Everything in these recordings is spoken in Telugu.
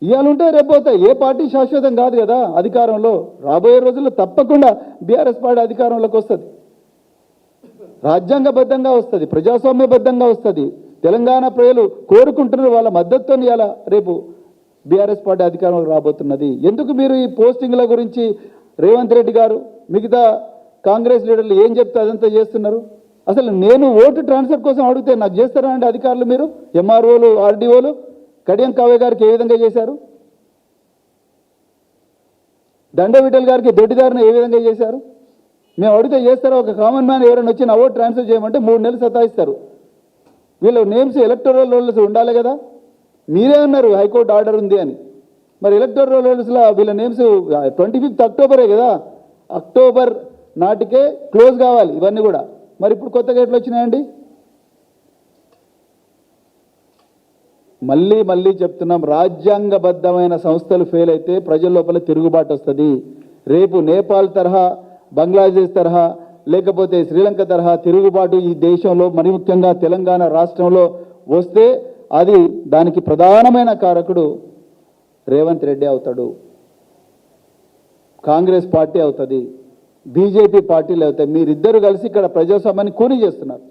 ఇవాళ ఉంటే రేపు పోతాయి. ఏ పార్టీ శాశ్వతం కాదు కదా అధికారంలో. రాబోయే రోజుల్లో తప్పకుండా బీఆర్ఎస్ పార్టీ అధికారంలోకి వస్తుంది, రాజ్యాంగబద్ధంగా వస్తుంది, ప్రజాస్వామ్యబద్ధంగా వస్తుంది. తెలంగాణ ప్రజలు కోరుకుంటున్నారు, వాళ్ళ మద్దతుతో ఇలా రేపు బీఆర్ఎస్ పార్టీ అధికారంలో రాబోతున్నది. ఎందుకు మీరు ఈ పోస్టింగ్ల గురించి రేవంత్ రెడ్డి గారు మిగతా కాంగ్రెస్ లీడర్లు ఏం చెప్తే అదంతా చేస్తున్నారు? అసలు నేను ఓటు ట్రాన్స్ఫర్ కోసం అడిగితే నాకు చేస్తారా అండి అధికారులు? మీరు ఎంఆర్ఓలు, ఆర్డీఓలు కడియం కావ్య గారికి ఏ విధంగా చేశారు? దండ విఠల్ గారికి దొడ్డిదారిని ఏ విధంగా చేశారు? మేము అడిగితే చేస్తారా? ఒక కామన్ మ్యాన్ ఎవరైనా వచ్చి నా ఓటు ట్రాన్స్ఫర్ చేయమంటే 3 నెలలు సతాయిస్తారు. వీళ్ళ నేమ్స్ ఎలక్టోరల్ రోల్స్ ఉండాలి కదా. మీరే అన్నారు హైకోర్టు ఆర్డర్ ఉంది అని. మరి ఎలక్టోరల్ రోల్స్లో వీళ్ళ నేమ్స్ 25th అక్టోబరే కదా, అక్టోబర్ నాటికే క్లోజ్ కావాలి ఇవన్నీ కూడా. మరి ఇప్పుడు కొత్తగా ఎట్లా వచ్చినాయండి? మళ్ళీ చెప్తున్నాం, రాజ్యాంగబద్ధమైన సంస్థలు ఫెయిల్ అయితే ప్రజల లోపల తిరుగుబాటు వస్తుంది. రేపు నేపాల్ తరహా, బంగ్లాదేశ్ తరహా, లేకపోతే శ్రీలంక తరహా తిరుగుబాటు ఈ దేశంలో మరి ముఖ్యంగా తెలంగాణ రాష్ట్రంలో వస్తే అది దానికి ప్రధానమైన కారకుడు రేవంత్ రెడ్డి అవుతాడు, కాంగ్రెస్ పార్టీ అవుతుంది, బీజేపీ పార్టీలు అవుతాయి. మీరిద్దరు కలిసి ఇక్కడ ప్రజాస్వామ్యాన్ని కూని చేస్తున్నారు.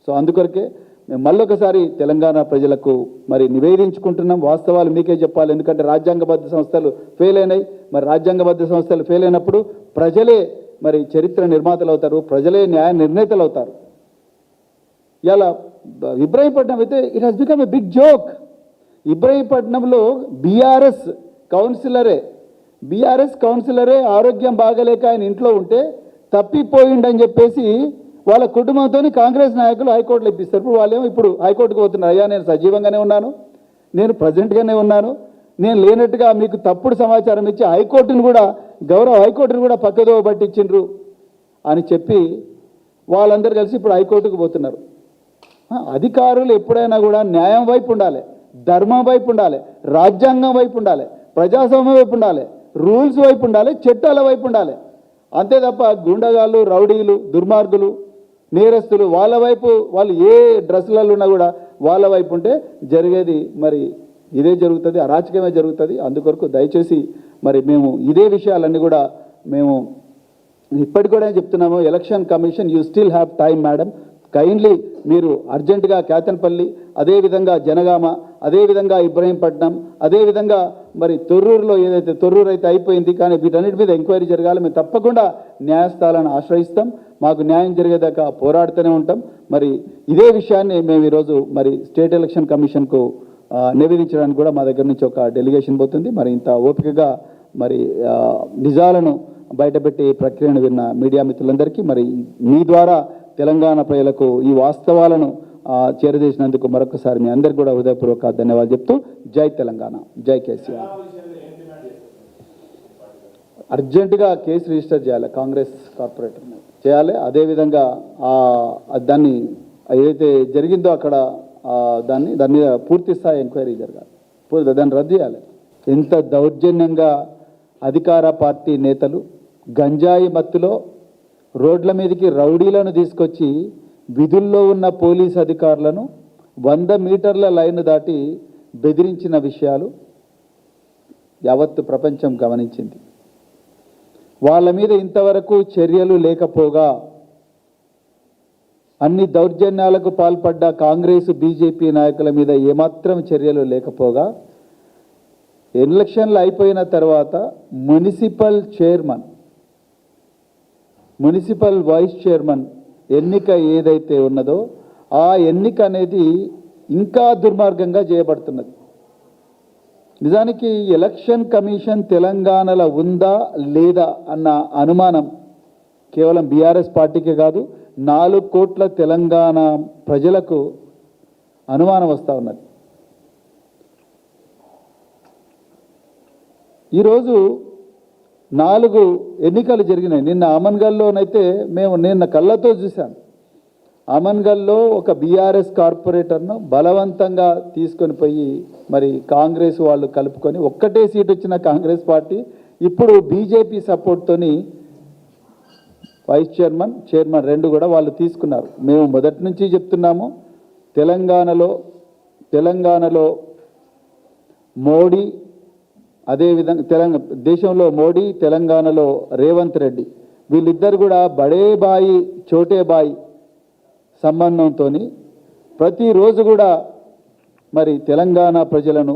సో అందుకొరకే మేము మళ్ళొకసారి తెలంగాణ ప్రజలకు మరి నివేదించుకుంటున్నాం. వాస్తవాలు మీకే చెప్పాలి, ఎందుకంటే రాజ్యాంగబద్ధ సంస్థలు ఫెయిల్ అయినాయి. మరి రాజ్యాంగబద్ధ సంస్థలు ఫెయిల్ అయినప్పుడు ప్రజలే మరి చరిత్ర నిర్మాతలు అవుతారు, ప్రజలే న్యాయ నిర్ణేతలు అవుతారు. ఇలా ఇబ్రహీంపట్నం అయితే it has become a big joke. ఇబ్రహీంపట్నంలో బీఆర్ఎస్ కౌన్సిలరే ఆరోగ్యం బాగలేక ఆయన ఇంట్లో ఉంటే తప్పిపోయిండని చెప్పేసి వాళ్ళ కుటుంబంతో కాంగ్రెస్ నాయకులు హైకోర్టులో ఇప్పిస్తారు. ఇప్పుడు వాళ్ళేమో ఇప్పుడు హైకోర్టుకు పోతున్నారు, అయ్యా నేను సజీవంగానే ఉన్నాను, నేను ప్రజెంట్గానే ఉన్నాను, నేను లేనట్టుగా మీకు తప్పుడు సమాచారం ఇచ్చి గౌరవ హైకోర్టును కూడా పక్కదో పట్టించిండ్రు అని చెప్పి వాళ్ళందరూ కలిసి ఇప్పుడు హైకోర్టుకు పోతున్నారు. అధికారులు ఎప్పుడైనా కూడా న్యాయం వైపు ఉండాలి, ధర్మం వైపు ఉండాలి, రాజ్యాంగం వైపు ఉండాలి, ప్రజాస్వామ్యం వైపు ఉండాలి, రూల్స్ వైపు ఉండాలి, చట్టాల వైపు ఉండాలి. అంతే తప్ప గుండగాళ్ళు, రౌడీలు, దుర్మార్గులు, నేరస్తులు వాళ్ళ వైపు, వాళ్ళు ఏ డ్రెస్సులలో ఉన్నా కూడా వాళ్ళ వైపు ఉంటే జరిగేది మరి ఇదే జరుగుతుంది, అరాచకమే జరుగుతుంది. అందుకొరకు దయచేసి మరి మేము ఇదే విషయాలన్నీ కూడా మేము ఇప్పటికి కూడా చెప్తున్నాము, election commission you still have time madam, kindly మీరు అర్జెంటుగా కేతన్పల్లి, అదేవిధంగా జనగామ, అదేవిధంగా ఇబ్రహీంపట్నం, అదేవిధంగా మరి తొర్రూరులో ఏదైతే తొర్రూరు అయితే అయిపోయింది, కానీ వీటన్నిటి మీద ఎంక్వైరీ జరగాలి. మేము తప్పకుండా న్యాయస్థానాలను ఆశ్రయిస్తాం, మాకు న్యాయం జరిగేదాకా పోరాడుతూనే ఉంటాం. మరి ఇదే విషయాన్ని మేము ఈరోజు మరి స్టేట్ ఎలక్షన్ కమిషన్కు నివేదించడానికి కూడా మా దగ్గర నుంచి ఒక డెలిగేషన్ పోతుంది. మరి ఇంత ఓపికగా మరి నిజాలను బయటపెట్టి ప్రక్రియను విన్న మీడియా మిత్రులందరికీ మరి మీ ద్వారా తెలంగాణ ప్రజలకు ఈ వాస్తవాలను చేరదీసినందుకు మరొకసారి మీ అందరికీ కూడా హృదయపూర్వక ధన్యవాదాలు చెప్తూ జై తెలంగాణ, జై కేసీఆర్. అర్జెంటుగా కేసు రిజిస్టర్ చేయాలి, కాంగ్రెస్ కార్పొరేటర్ చేయాలి. అదేవిధంగా దాన్ని ఏదైతే జరిగిందో అక్కడ దాని మీద పూర్తి స్థాయి ఎంక్వైరీ జరగాలి, దాన్ని రద్దు చేయాలి. ఎంత దౌర్జన్యంగా అధికార పార్టీ నేతలు గంజాయి మత్తులో రోడ్ల మీదకి రౌడీలను తీసుకొచ్చి విధుల్లో ఉన్న పోలీస్ అధికారులను 100 మీటర్ల లైన్ దాటి బెదిరించిన విషయాలు యావత్తు ప్రపంచం గమనించింది. వాళ్ళ మీద ఇంతవరకు చర్యలు లేకపోగా, అన్ని దౌర్జన్యాలకు పాల్పడ్డ కాంగ్రెస్ బీజేపీ నాయకుల మీద ఏమాత్రం చర్యలు లేకపోగా, ఎలక్షన్లు అయిపోయిన తర్వాత మున్సిపల్ వైస్ చైర్మన్ ఎన్నిక ఏదైతే ఉన్నదో ఆ ఎన్నిక అనేది ఇంకా దుర్మార్గంగా చేయబడుతున్నది. నిజానికి ఎలక్షన్ కమిషన్ తెలంగాణలో ఉందా లేదా అన్న అనుమానం కేవలం బీఆర్ఎస్ పార్టీకే కాదు, 4 కోట్ల తెలంగాణ ప్రజలకు అనుమానం వస్తూ ఉన్నది. ఈరోజు 4 ఎన్నికలు జరిగినాయి. నిన్న అమన్గల్లోనైతే నిన్న కళ్ళతో చూశాను. అమన్గల్లో ఒక బీఆర్ఎస్ కార్పొరేటర్ను బలవంతంగా తీసుకొని పోయి మరి కాంగ్రెస్ వాళ్ళు కలుపుకొని ఒక్కటే సీట్ వచ్చిన కాంగ్రెస్ పార్టీ ఇప్పుడు బీజేపీ సపోర్ట్తోని వైస్ చైర్మన్ 2 కూడా వాళ్ళు తీసుకున్నారు. మేము మొదటి నుంచి చెప్తున్నాము, తెలంగాణలో మోడీ అదేవిధంగా దేశంలో మోడీ, తెలంగాణలో రేవంత్ రెడ్డి, వీళ్ళిద్దరు కూడా బడే బాయి చోటే బాయి సంబంధంతో ప్రతిరోజు కూడా మరి తెలంగాణ ప్రజలను